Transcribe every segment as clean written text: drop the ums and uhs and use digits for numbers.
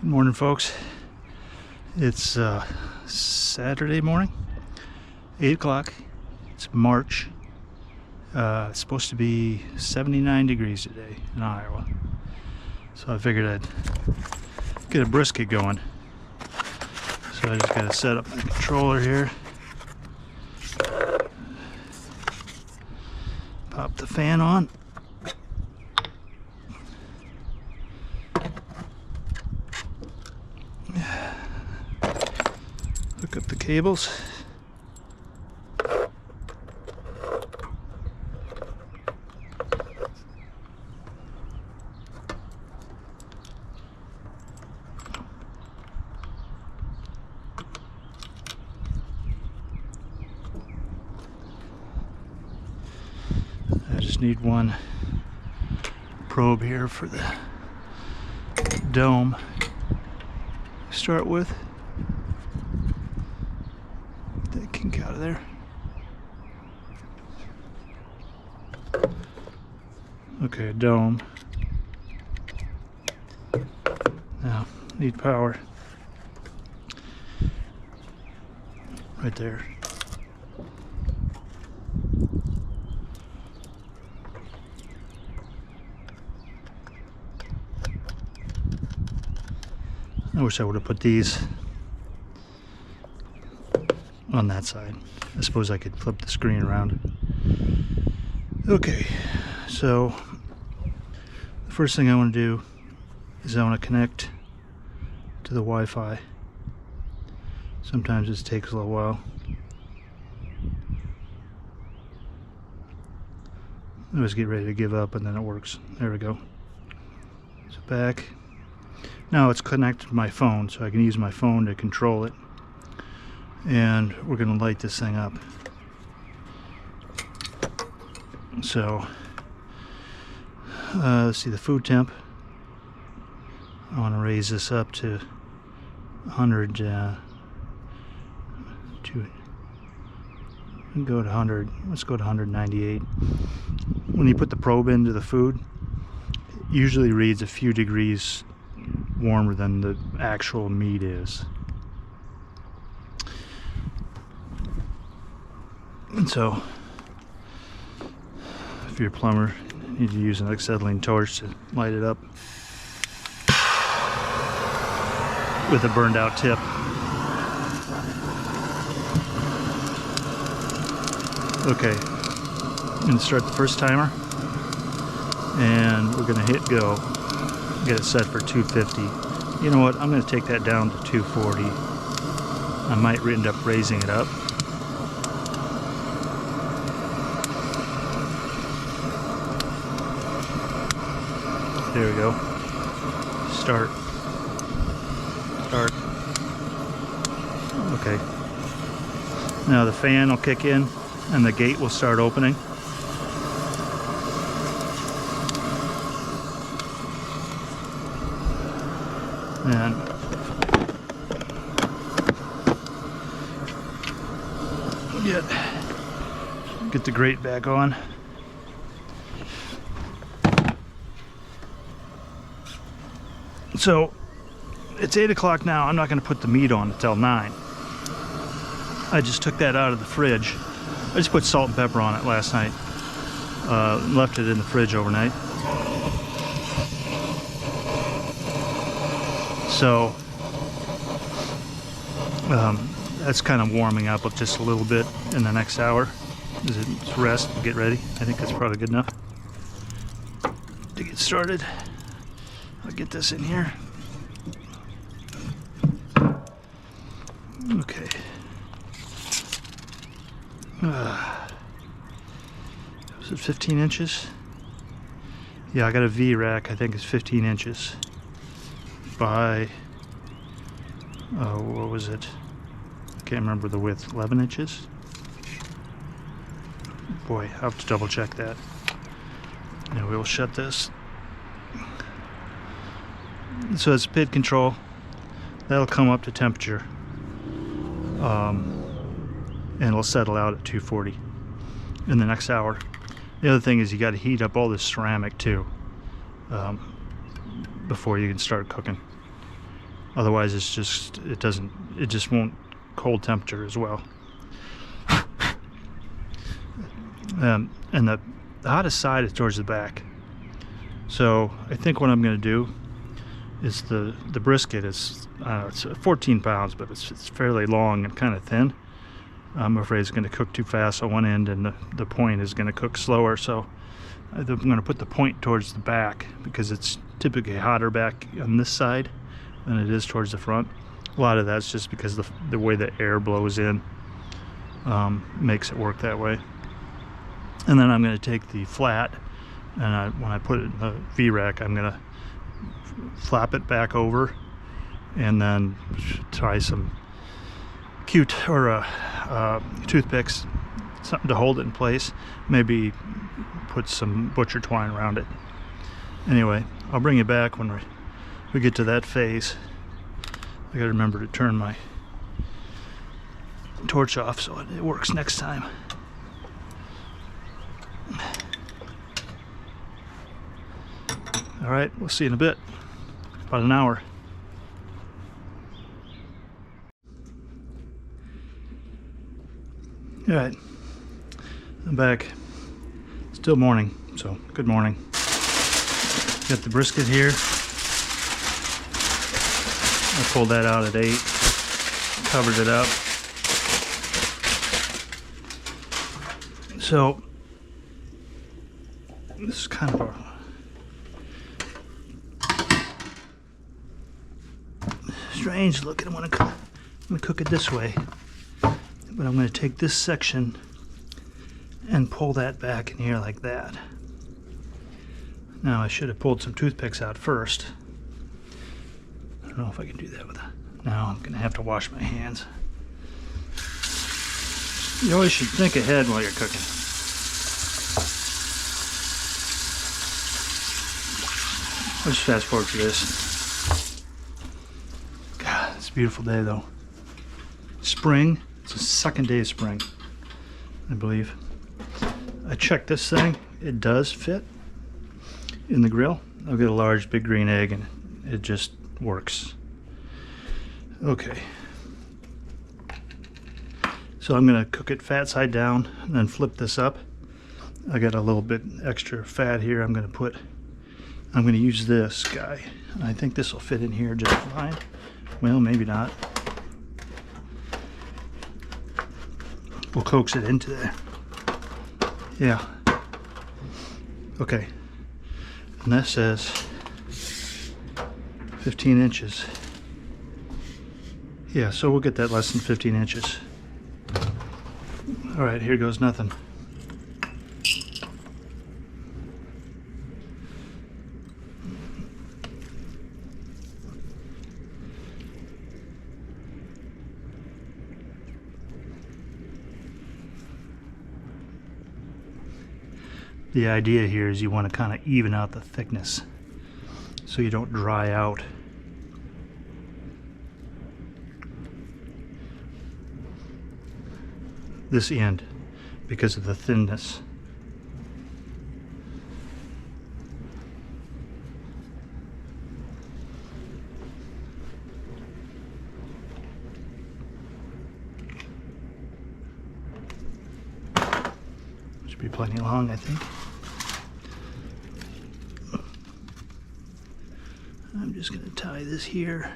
Morning, folks. It's Saturday morning, 8 o'clock. It's March. It's supposed to be 79 degrees today in Iowa. So I figured I'd get a brisket going. So I just got to set up my controller here. Pop the fan on. Hook up the cables. I just need one probe here for the dome to start with. Get that kink out of there. Okay, dome. Now, need power. Right there. I wish I would have put these on that side. I suppose I could flip the screen around. Okay, so the first thing I want to do is I want to connect to the Wi-Fi. Sometimes this takes a little while. I always get ready to give up and then it works. There we go. So back. Now it's connected to my phone, so I can use my phone to control it. And we're going to light this thing up. So, let's see the food temp. I want to raise this up to 100. Go to 100. Let's go to 198. When you put the probe into the food, it usually reads a few degrees warmer than the actual meat is. And so, if you're a plumber, you need to use an acetylene torch to light it up with a burned out tip. Okay, I'm going to start the first timer and we're going to hit go. Get it set for 250. You know what? I'm going to take that down to 240. I might end up raising it up. There we go. Start. Start. Okay. Now the fan will kick in and the gate will start opening. And get the grate back on. So it's 8 o'clock now. I'm not going to put the meat on until 9. I just took that out of the fridge. I just put salt and pepper on it last night. Left it in the fridge overnight. So that's kind of warming up just a little bit in the next hour. It's rest and get ready. I think that's probably good enough to get started. I'll get this in here. Okay. Was it 15 inches? Yeah, I got a V rack. I think it's 15 inches. By what was it? I can't remember the width. 11 inches? Boy, I have to double check that. Now we'll shut this. So it's PID control. That'll come up to temperature. And it'll settle out at 240 in the next hour. The other thing is you got to heat up all this ceramic too before you can start cooking. Otherwise, it's just it just won't cold temperature as well. And the hottest side is towards the back. So I think what I'm going to do is the brisket is it's 14 pounds, but it's fairly long and kind of thin. I'm afraid it's going to cook too fast on one end, and the point is going to cook slower. So I'm going to put the point towards the back because it's typically hotter back on this side than it is towards the front. A lot of that's just because the way the air blows in makes it work that way. And then I'm going to take the flat, and when I put it in the V-rack, I'm going to flap it back over and then try some toothpicks, something to hold it in place. Maybe put some butcher twine around it. Anyway, I'll bring you back when we get to that phase. I gotta remember to turn my torch off so it works next time. All right, we'll see you in a bit. About an hour. All right, I'm back. Still morning, so good morning. Got the brisket here. I pulled that out at 8, covered it up. So this is kind of strange looking. I'm gonna cook it this way, but I'm gonna take this section and pull that back in here like that. Now I should have pulled some toothpicks out first. I don't know if I can do that with that. Now I'm gonna have to wash my hands. You always should think ahead while you're cooking. Let's fast forward to this. God, it's a beautiful day though. Spring. It's the second day of spring, I believe. I checked this thing. It does fit in the grill. I'll get a large big green egg and it just works. Okay. So I'm gonna cook it fat side down and then flip this up. I got a little bit extra fat here. I'm gonna use this guy. And I think this will fit in here just fine. Well, maybe not. We'll coax it into there. Yeah. Okay. And that says 15 inches. Yeah, so we'll get that less than 15 inches. All right, here goes nothing. The idea here is you want to kind of even out the thickness so you don't dry out. This end because of the thinness. Should be plenty long, I think. I'm just going to tie this here.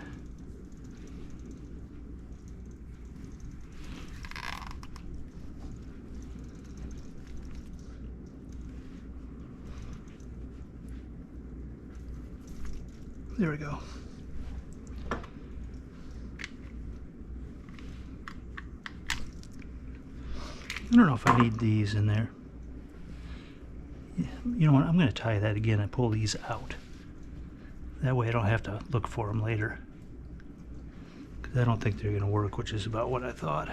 There we go. I don't know if I need these in there. Yeah, you know what? I'm going to tie that again and pull these out. That way I don't have to look for them later. Because I don't think they're going to work, which is about what I thought.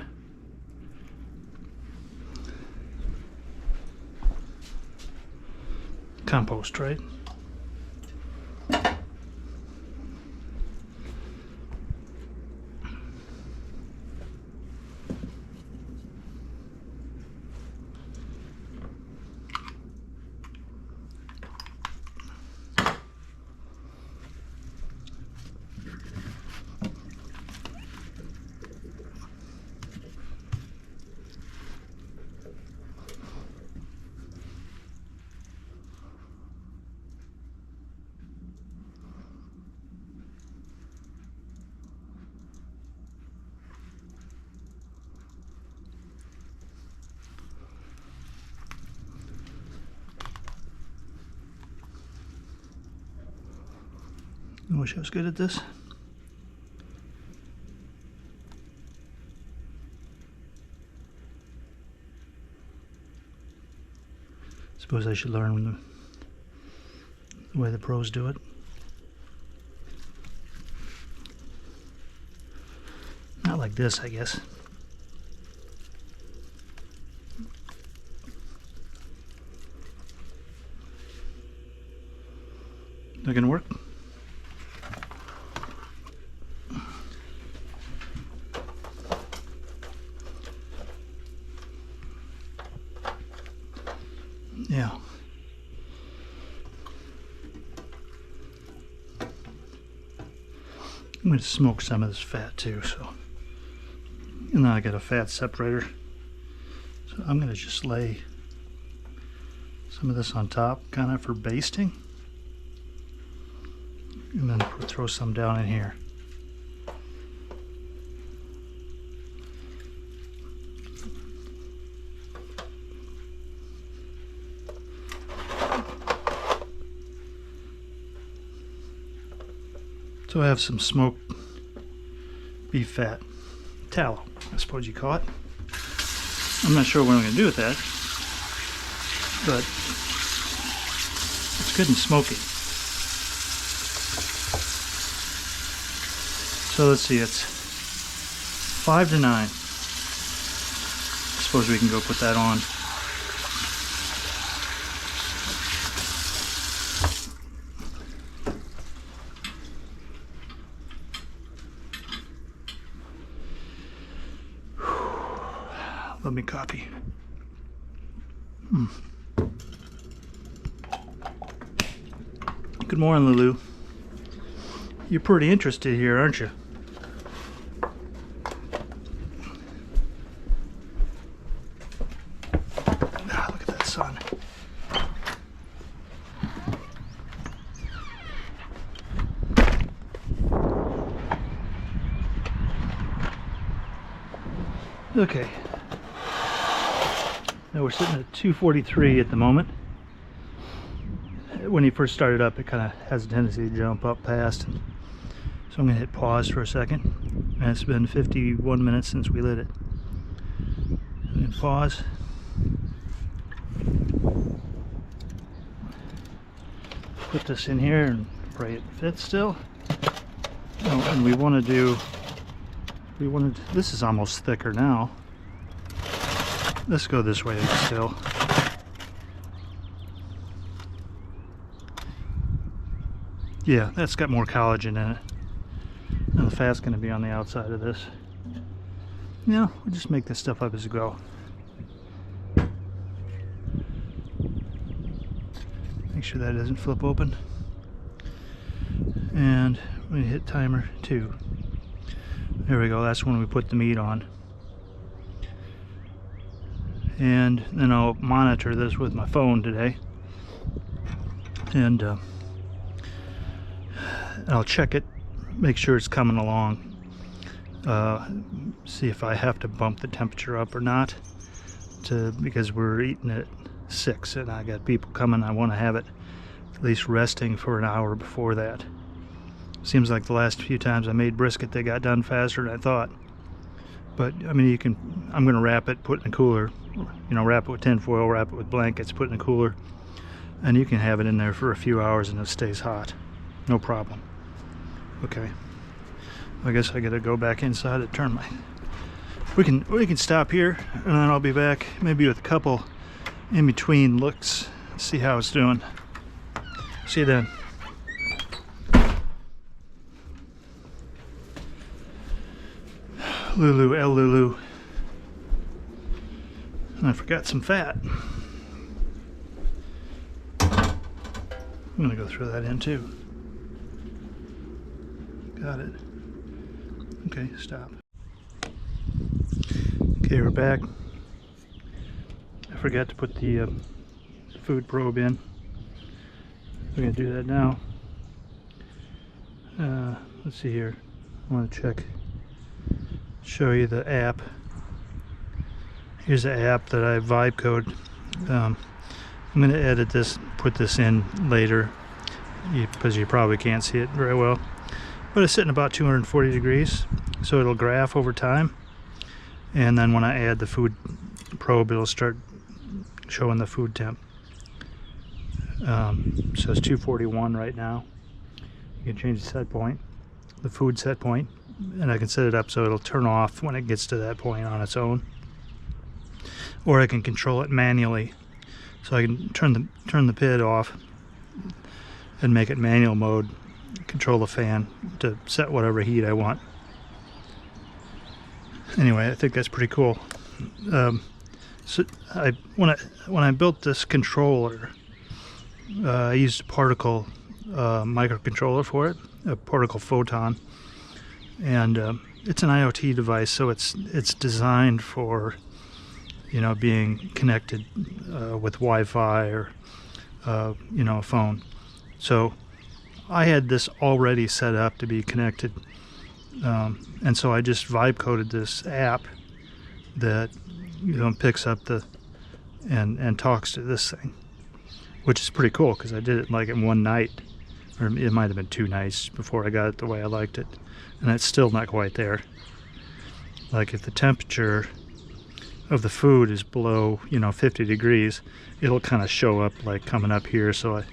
Compost, right? I wish I was good at this. Suppose I should learn the way the pros do it. Not like this, I guess. Not gonna work? Yeah. I'm going to smoke some of this fat too, so. And then I got a fat separator. So I'm going to just lay some of this on top, kind of for basting. And then throw some down in here. So I have some smoked beef fat, tallow, I suppose you call it. I'm not sure what I'm going to do with that, but it's good and smoky. So let's see, it's 5 to 9. I suppose we can go put that on. Let me copy. Good morning, Lulu. You're pretty interested here, aren't you? Ah, look at that sun. Okay. Now we're sitting at 243 at the moment. When he first started up, it kind of has a tendency to jump up past. So I'm going to hit pause for a second. And it's been 51 minutes since we lit it. I'm going to pause. Put this in here and pray it fits still. Oh, and we want to this is almost thicker now. Let's go this way still. Yeah, that's got more collagen in it. And the fat's going to be on the outside of this. Yeah, we'll just make this stuff up as we go. Make sure that doesn't flip open. And I'm going to hit timer 2. There we go, that's when we put the meat on. And then I'll monitor this with my phone today, and I'll check it, make sure it's coming along, see if I have to bump the temperature up or not, because we're eating at 6 and I got people coming. I want to have it at least resting for an hour before that. Seems like the last few times I made brisket, they got done faster than I thought. But I mean, I'm going to wrap it, put it in a cooler, wrap it with tin foil, wrap it with blankets, put it in a cooler, and you can have it in there for a few hours and it stays hot. No problem. Okay. I guess I got to go back inside and turn my... We can stop here, and then I'll be back maybe with a couple in between looks, see how it's doing. See you then. Lulu, El Lulu. And I forgot some fat. I'm gonna go throw that in too. Got it. Okay, stop. Okay, we're back. I forgot to put the food probe in. We're gonna do that now. Let's see here. I want to show you the app. Here's the app that I vibe code. I'm going to edit this, put this in later, because you probably can't see it very well. But it's sitting about 240 degrees, so it'll graph over time. And then when I add the food probe, it'll start showing the food temp. So it's 241 right now. You can change the set point, the food set point, and I can set it up so it'll turn off when it gets to that point on its own. Or I can control it manually, so I can turn the pid off and make it manual mode, control the fan to set whatever heat I want. Anyway, I think that's pretty cool. So when I built this controller, I used a particle microcontroller for it, a particle photon, and it's an IoT device, so it's designed for, you know, being connected with Wi-Fi or you know, a phone. So I had this already set up to be connected, and so I just vibe coded this app that, you know, picks up the and talks to this thing, which is pretty cool because I did it like in one night, or it might have been 2 nights before I got it the way I liked it, and it's still not quite there. Like if the temperature of the food is below, you know, 50 degrees, it'll kind of show up like coming up here, so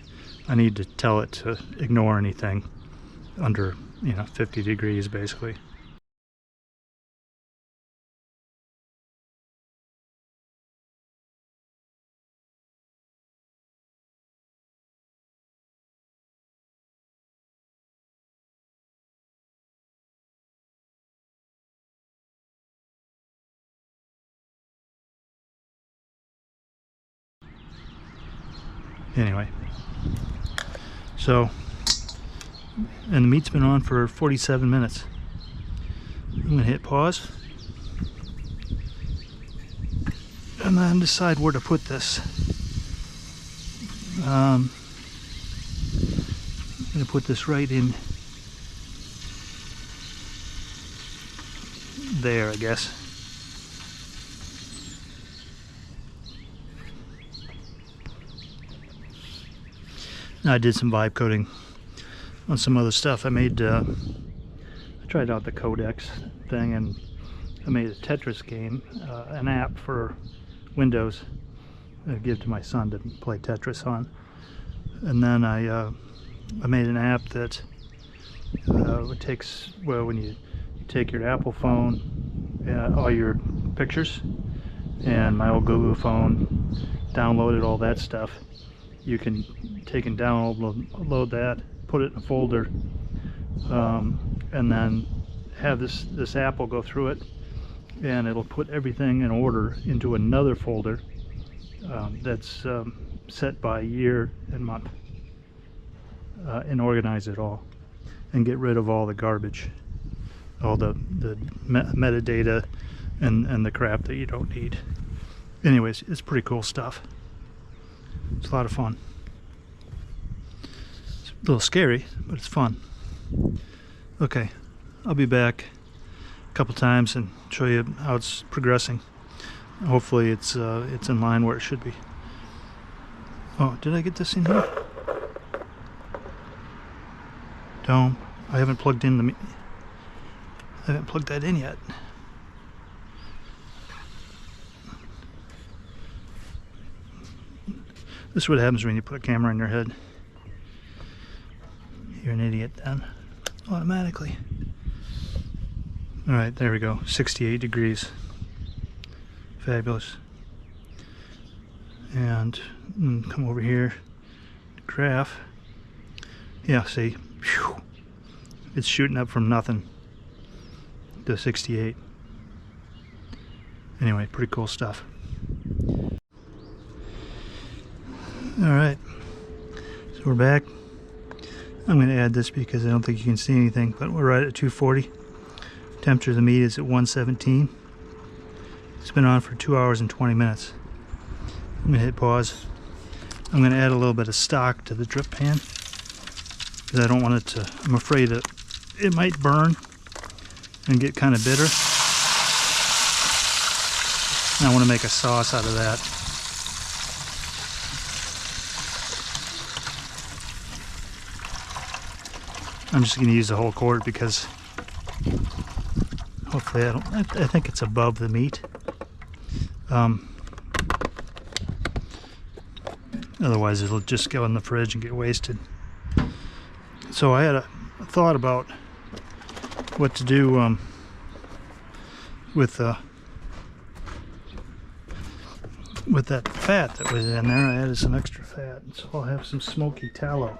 I need to tell it to ignore anything under, you know, 50 degrees basically. Anyway, so, and the meat's been on for 47 minutes. I'm gonna hit pause and then decide where to put this. I'm gonna put this right in there, I guess. I did some vibe coding on some other stuff. I tried out the codecs thing, and I made a Tetris game, an app for Windows. I give to my son to play Tetris on. And then I made an app that takes, well, when you take your Apple phone, all your pictures, and my old Google phone, downloaded all that stuff. You can take and download that, put it in a folder, and then have this app will go through it, and it'll put everything in order into another folder that's set by year and month, and organize it all and get rid of all the garbage, all the metadata and the crap that you don't need. Anyways, it's pretty cool stuff. It's a lot of fun. It's a little scary, but it's fun. Okay, I'll be back a couple times and show you how it's progressing. Hopefully it's in line where it should be. Oh, did I get this in here? Dome. I haven't plugged in I haven't plugged that in yet. This is what happens when you put a camera in your head. You're an idiot then, automatically. Alright, there we go, 68 degrees. Fabulous. And come over here, graph. Yeah, see, whew, it's shooting up from nothing to 68. Anyway, pretty cool stuff. Alright, so we're back. I'm going to add this because I don't think you can see anything, but we're right at 240. Temperature of the meat is at 117. It's been on for 2 hours and 20 minutes. I'm going to hit pause. I'm going to add a little bit of stock to the drip pan because I don't want it to, I'm afraid that it might burn and get kind of bitter. And I want to make a sauce out of that. I'm just going to use the whole quart because hopefully I think it's above the meat. Otherwise it'll just go in the fridge and get wasted. So I had a thought about what to do with that fat that was in there. I added some extra fat, so I'll have some smoky tallow.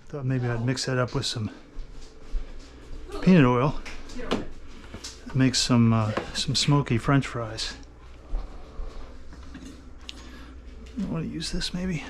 Thought maybe I'd mix that up with some peanut oil, make some smoky French fries. I want to use this maybe.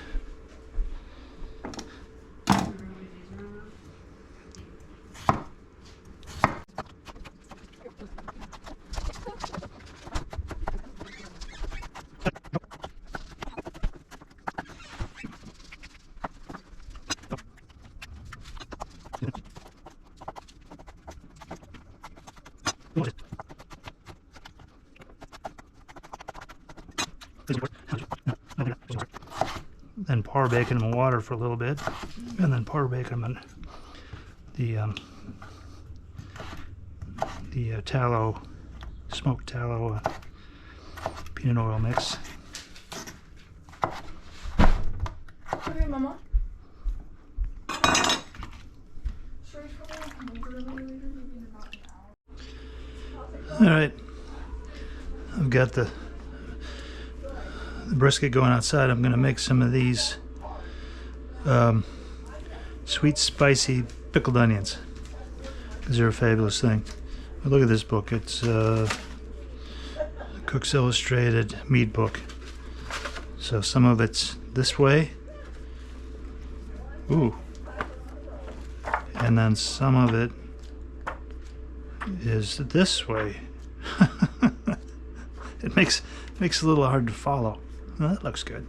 Then par bacon them in water for a little bit, and then par bacon them in the tallow, smoked tallow peanut oil mix. Okay, Mama. All right, I've got the brisket going outside. I'm going to make some of these sweet spicy pickled onions because they're a fabulous thing. But look at this book. It's Cook's Illustrated meat book. So some of it's this way. Ooh. And then some of it is this way. It makes it a little hard to follow. Well, that looks good.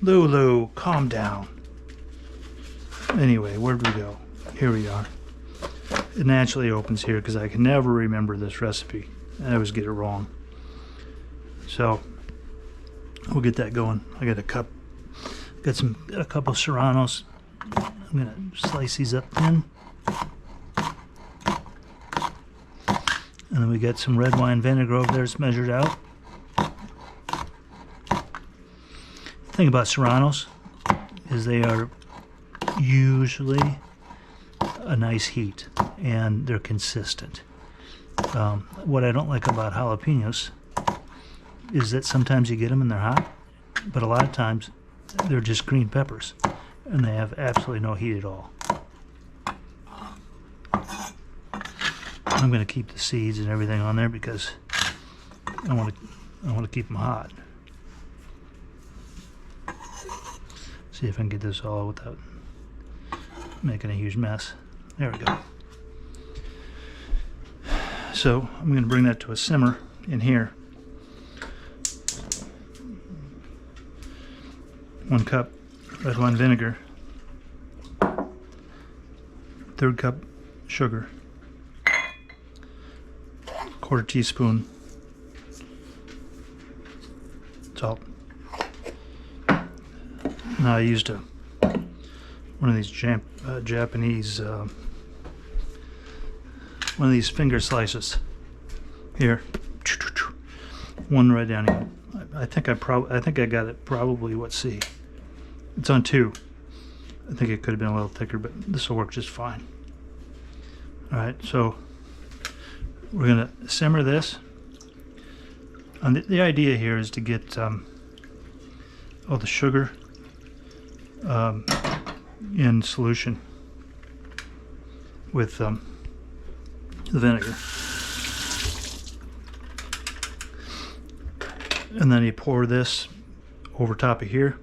Lulu, calm down. Anyway, where'd we go? Here we are. It naturally opens here because I can never remember this recipe. I always get it wrong. So we'll get that going. I got a couple serranos. I'm gonna slice these up thin. And then we got some red wine vinegar over there. It's measured out. The thing about serranos is they are usually a nice heat and they're consistent. What I don't like about jalapenos is that sometimes you get them and they're hot, but a lot of times they're just green peppers and they have absolutely no heat at all. I'm going to keep the seeds and everything on there because I want to keep them hot. See if I can get this all without making a huge mess. There we go. So I'm going to bring that to a simmer in here. 1 cup red wine vinegar, 1/3 cup sugar, 1/4 teaspoon salt. Now I used one of these Japanese one of these finger slices here, one right down here. I think I got it probably, let's see, it's on 2. I think it could have been a little thicker, but this will work just fine. All right, so we're gonna simmer this. And the idea here is to get all the sugar in solution with the vinegar. And then you pour this over top of here,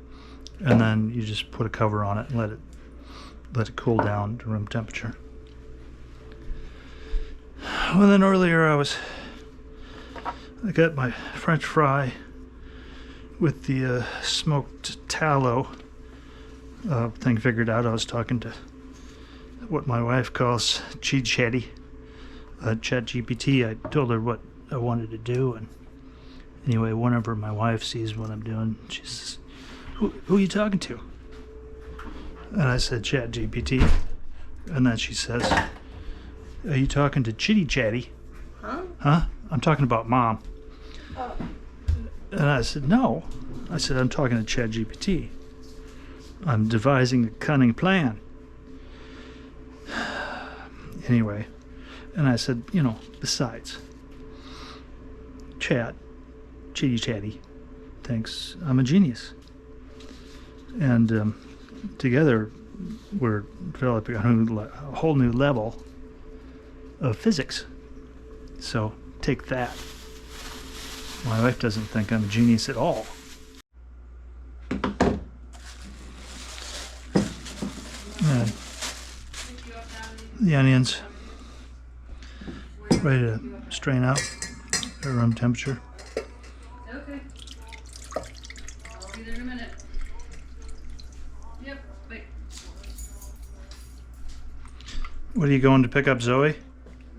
and then you just put a cover on it and let it cool down to room temperature. Well, then earlier I got my French fry with the smoked tallow thing figured out. I was talking to what my wife calls Cheat Chatty, Chat GPT. I told her what I wanted to do, and anyway, whenever my wife sees what I'm doing, she says, who are you talking to? And I said Chat GPT. And then she says, "Are you talking to Chitty Chatty?" Huh? Huh? I'm talking about Mom. Oh. And I said, "No." I said, "I'm talking to ChatGPT. I'm devising a cunning plan." Anyway, and I said, besides, Chitty Chatty thinks I'm a genius. And together we're developing a whole new level of physics. So take that. My wife doesn't think I'm a genius at all. And the onions ready to strain out at room temperature. Okay. I'll be there in a minute. Yep, wait. What are you going to pick up, Zoe?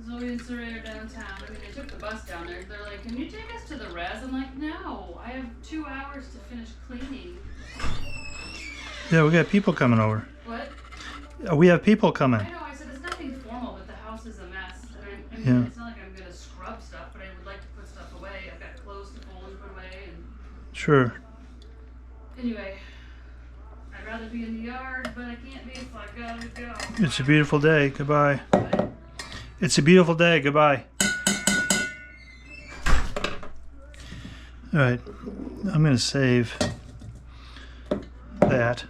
Zoe and Saray are downtown. I mean, I took the bus down there. They're like, "Can you take us to the res?" I'm like, "No, I have 2 hours to finish cleaning." Yeah, we got people coming over. What? We have people coming. I know, I said it's nothing formal, but the house is a mess. And I mean, Yeah. it's not like I'm going to scrub stuff, but I would like to put stuff away. I've got clothes to fold and put away. And Sure. anyway, I'd rather be in the yard, but I can't be, so I gotta go. It's a beautiful day. Goodbye. What? It's a beautiful day. Goodbye. All right. I'm going to save that.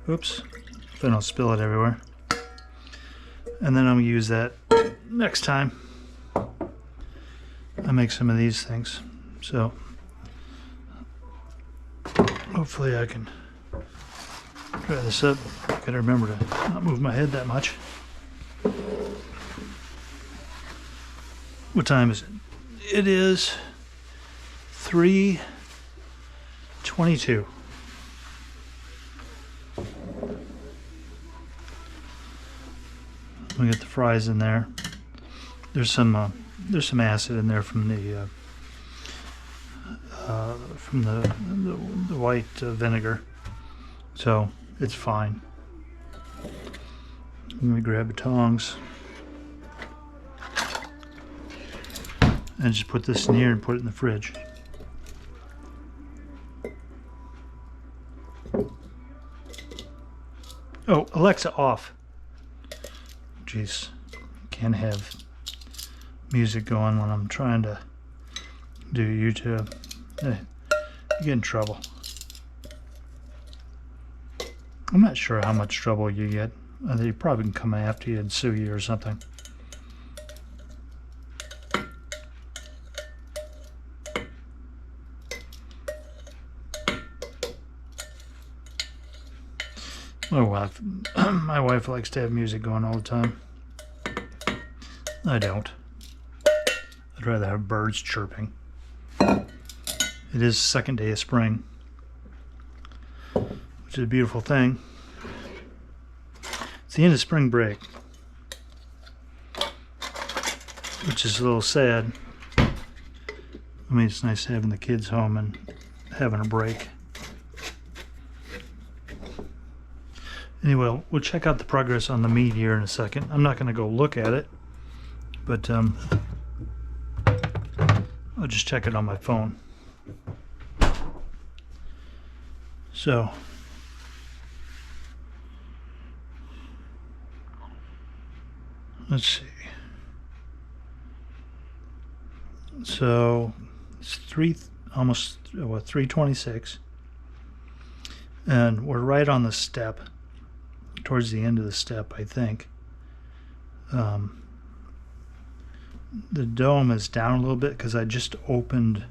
Oops. If I don't spill it everywhere. And then I'm going to use that next time I make some of these things. So hopefully I can try this up. I gotta remember to not move my head that much. What time is it? It is 3:22. We get the fries in there. There's some acid in there from the white vinegar, so it's fine. Let me grab the tongs and just put this in here and put it in the fridge. Oh, Alexa off. Jeez, can't have music going when I'm trying to do YouTube. You get in trouble. I'm not sure how much trouble you get. They probably can come after you and sue you or something. My wife likes to have music going all the time. I don't. I'd rather have birds chirping. It is the second day of spring, which is a beautiful thing. It's the end of spring break, which is a little sad. I mean, it's nice having the kids home and having a break. Anyway, we'll check out the progress on the meat here in a second. I'm not going to go look at it, but I'll just check it on my phone. So, let's see. So it's almost 3:26, and we're right on the step, towards the end of the step, I think. The dome is down a little bit because I just opened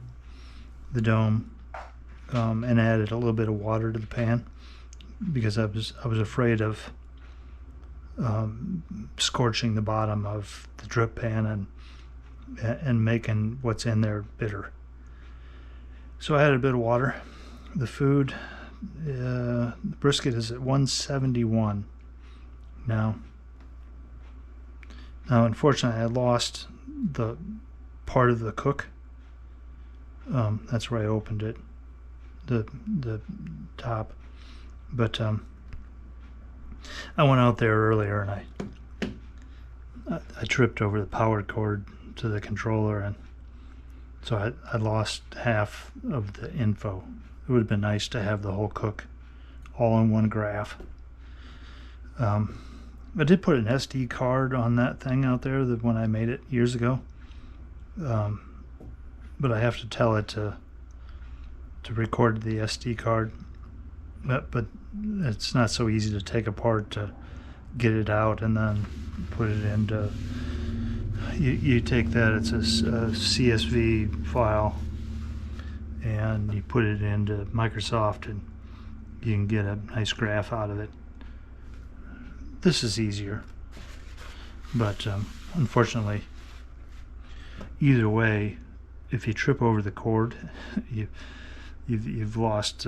the dome and added a little bit of water to the pan because I was afraid of scorching the bottom of the drip pan and making what's in there bitter. So I added a bit of water. The food, the brisket is at 171 now. Now, unfortunately, I lost the part of the cook. That's where I opened it. the top. But I went out there earlier and I tripped over the power cord to the controller, and so I lost half of the info. It would have been nice to have the whole cook all in one graph. I did put an SD card on that thing out there that when I made it years ago, but I have to tell it to record the SD card. But it's not so easy to take apart to get it out and then put it into. You take that, it's a CSV file, and you put it into Microsoft, and you can get a nice graph out of it. This is easier, but unfortunately, either way, if you trip over the cord, you've lost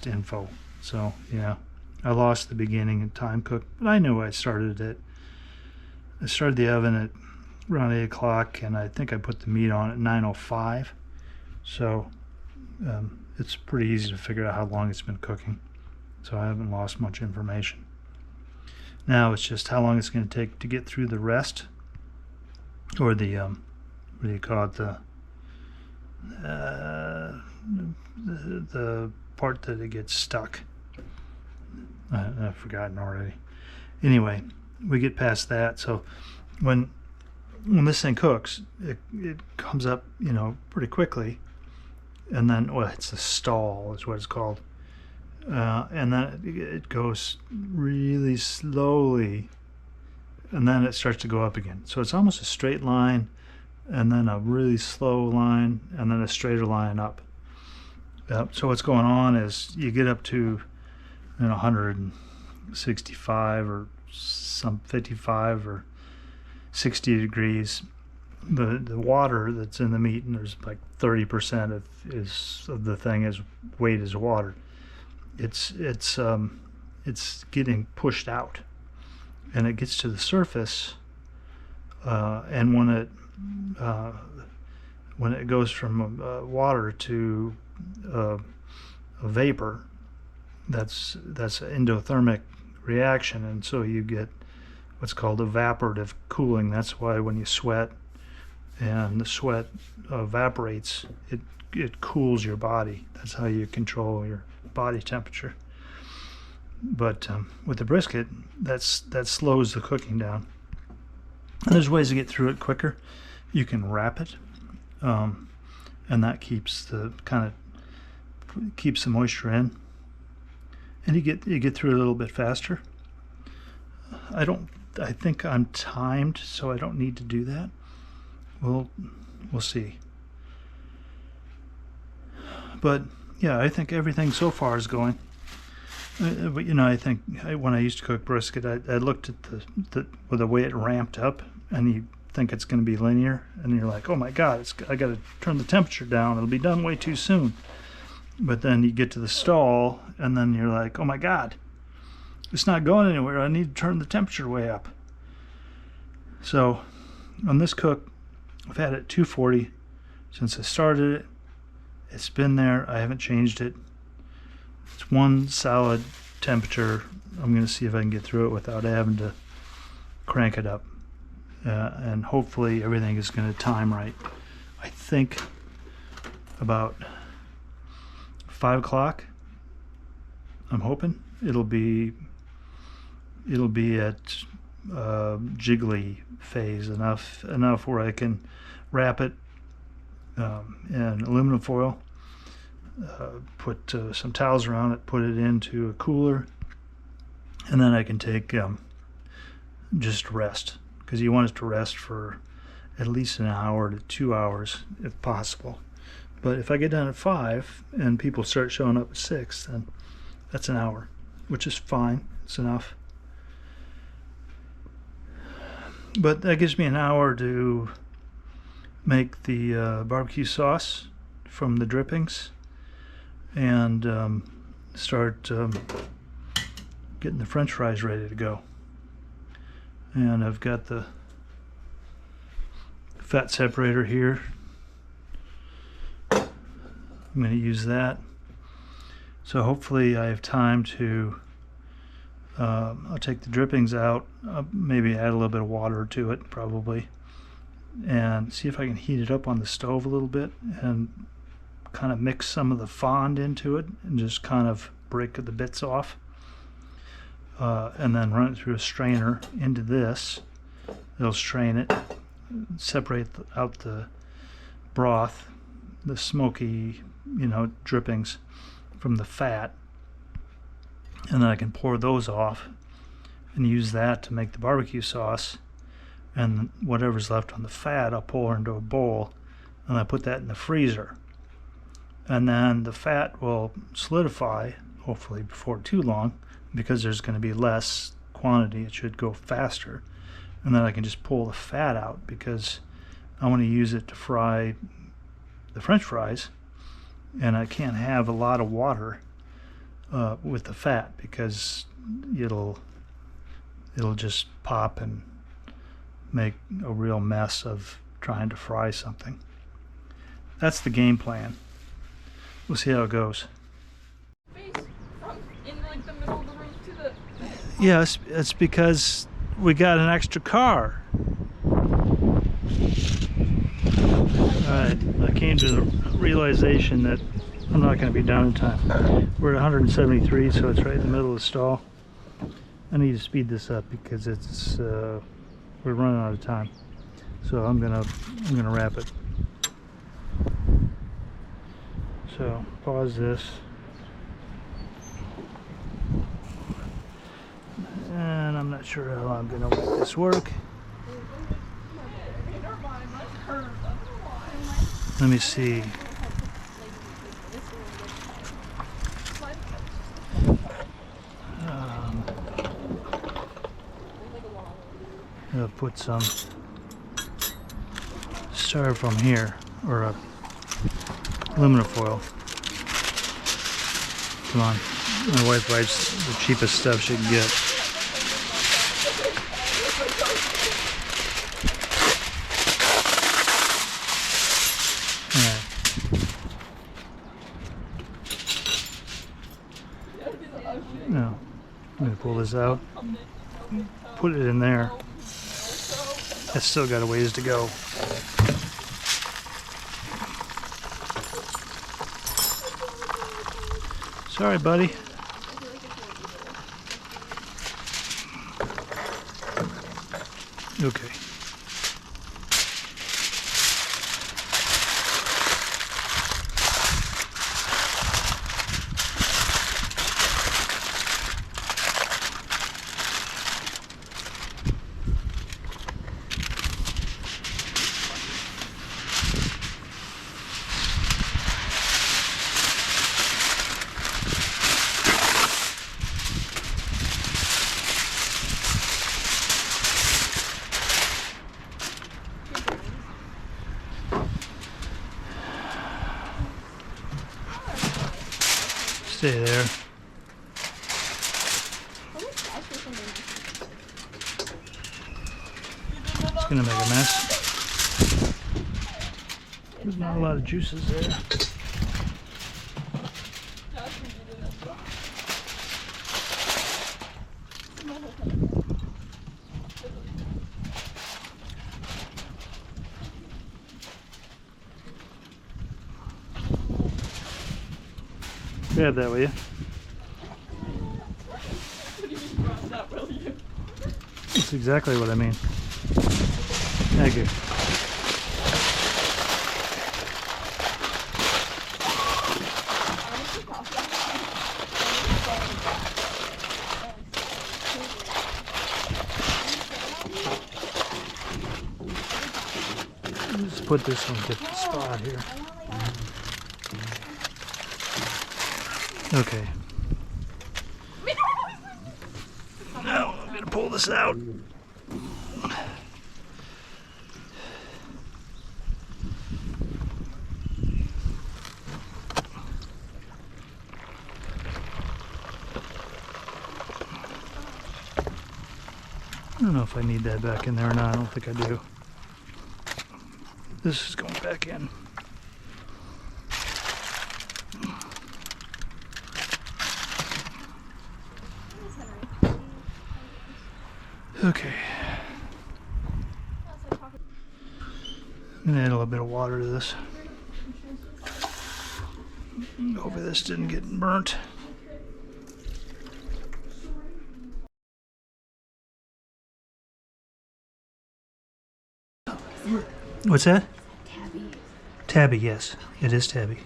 info. So yeah, I lost the beginning of time cook, but I knew I started the oven at around 8 o'clock, and I think I put the meat on at 9:05. So it's pretty easy to figure out how long it's been cooking. So I haven't lost much information. Now it's just how long it's going to take to get through the rest, or the what do you call it, the part that it gets stuck. I've forgotten already. Anyway, we get past that. So when this thing cooks, it comes up, pretty quickly, and then it's a stall is what it's called, and then it goes really slowly, and then it starts to go up again. So it's almost a straight line, and then a really slow line, and then a straighter line up. So what's going on is you get up to 165 or some 55 or 60 degrees. The water that's in the meat, and there's like 30% of the thing is weight is water. It's getting pushed out, and it gets to the surface, and when it goes from water to a vapor, that's an endothermic reaction, and so you get what's called evaporative cooling. That's why when you sweat and the sweat evaporates, it cools your body. That's how you control your body temperature. But with the brisket, that slows the cooking down. And there's ways to get through it quicker. You can wrap it, and that keeps the moisture in, and you get through it a little bit faster. I think I'm timed, so I don't need to do that. We'll see. But yeah, I think everything so far is going. But I think when I used to cook brisket, I looked at the way it ramped up, and you think it's going to be linear, and you're like, oh my God, I got to turn the temperature down. It'll be done way too soon. But then you get to the stall, and then you're like, oh my God, it's not going anywhere. I need to turn the temperature way up. So on this cook, I've had it 240 since I started it. It's been there. I haven't changed it. It's one solid temperature. I'm going to see if I can get through it without having to crank it up. And hopefully everything is going to time right. I think about 5 o'clock, I'm hoping it'll be at jiggly phase enough where I can wrap it in aluminum foil, put some towels around it, put it into a cooler, and then I can take just rest, because you want it to rest for at least an hour to 2 hours if possible. But if I get done at 5 and people start showing up at 6, then that's an hour, which is fine. It's enough. But that gives me an hour to make the barbecue sauce from the drippings, and start getting the French fries ready to go. And I've got the fat separator here. I'm going to use that. So hopefully I have time to, I'll take the drippings out, maybe add a little bit of water to it probably, and see if I can heat it up on the stove a little bit and kind of mix some of the fond into it and just kind of break the bits off, and then run it through a strainer into this. It'll strain it, separate out the broth, the smoky, drippings from the fat, and then I can pour those off and use that to make the barbecue sauce. And whatever's left on the fat I'll pour into a bowl, and I put that in the freezer, and then the fat will solidify hopefully before too long, because there's going to be less quantity. It should go faster, and then I can just pull the fat out because I want to use it to fry the French fries, and I can't have a lot of water with the fat because it'll just pop and make a real mess of trying to fry something. That's the game plan. We'll see how it goes. Yes, it's because we got an extra car. Alright, I came to the realization that I'm not going to be done in time. We're at 173, so it's right in the middle of the stall. I need to speed this up because it's we're running out of time. So I'm gonna wrap it. So pause this. And I'm not sure how I'm gonna make this work. Let me see. I'll put some styrofoam here, or aluminum foil. Come on, my wife buys the cheapest stuff she can get. Alright. Now, I'm going to pull this out, put it in there. It's still got a ways to go. Sorry, buddy. Okay. Stay there. It's gonna make a mess. There's not a lot of juices there. Grab that, will you? That's exactly what I mean. Thank you. Just put this on a different spot here. Okay. Now I'm gonna pull this out. I don't know if I need that back in there or not. I don't think I do. This is going back in. Okay. I'm gonna add a little bit of water to this. Hopefully this didn't get burnt. What's that? Tabby. Tabby, yes. It is tabby.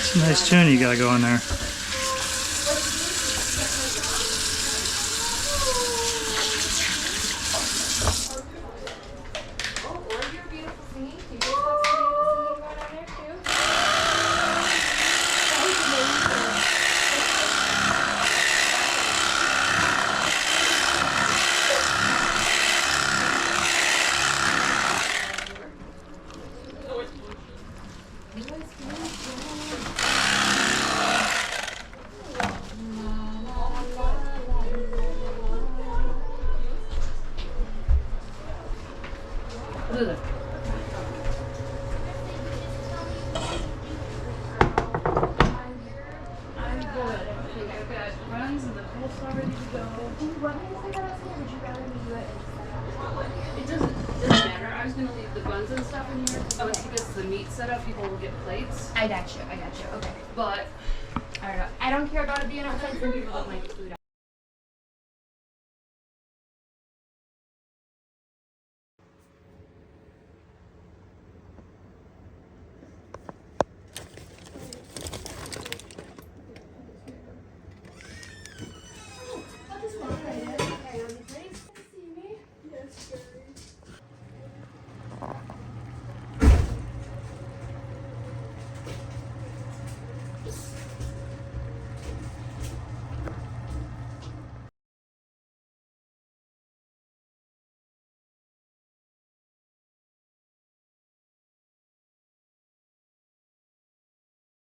It's a nice tune you got going there. Oh, or your beautiful singing. You guys have some beautiful singing going on there too. That was amazing. Ugh. I'm good. I think I've got runs and the coleslaw ready to go. Do you want me to say that outside, or would you rather me do it? It doesn't matter. I was gonna leave the buns and stuff in here. Once he gets the meat set up, people will get plates. I got you. Okay. But I don't know. I don't care about it being outside. Some people don't like food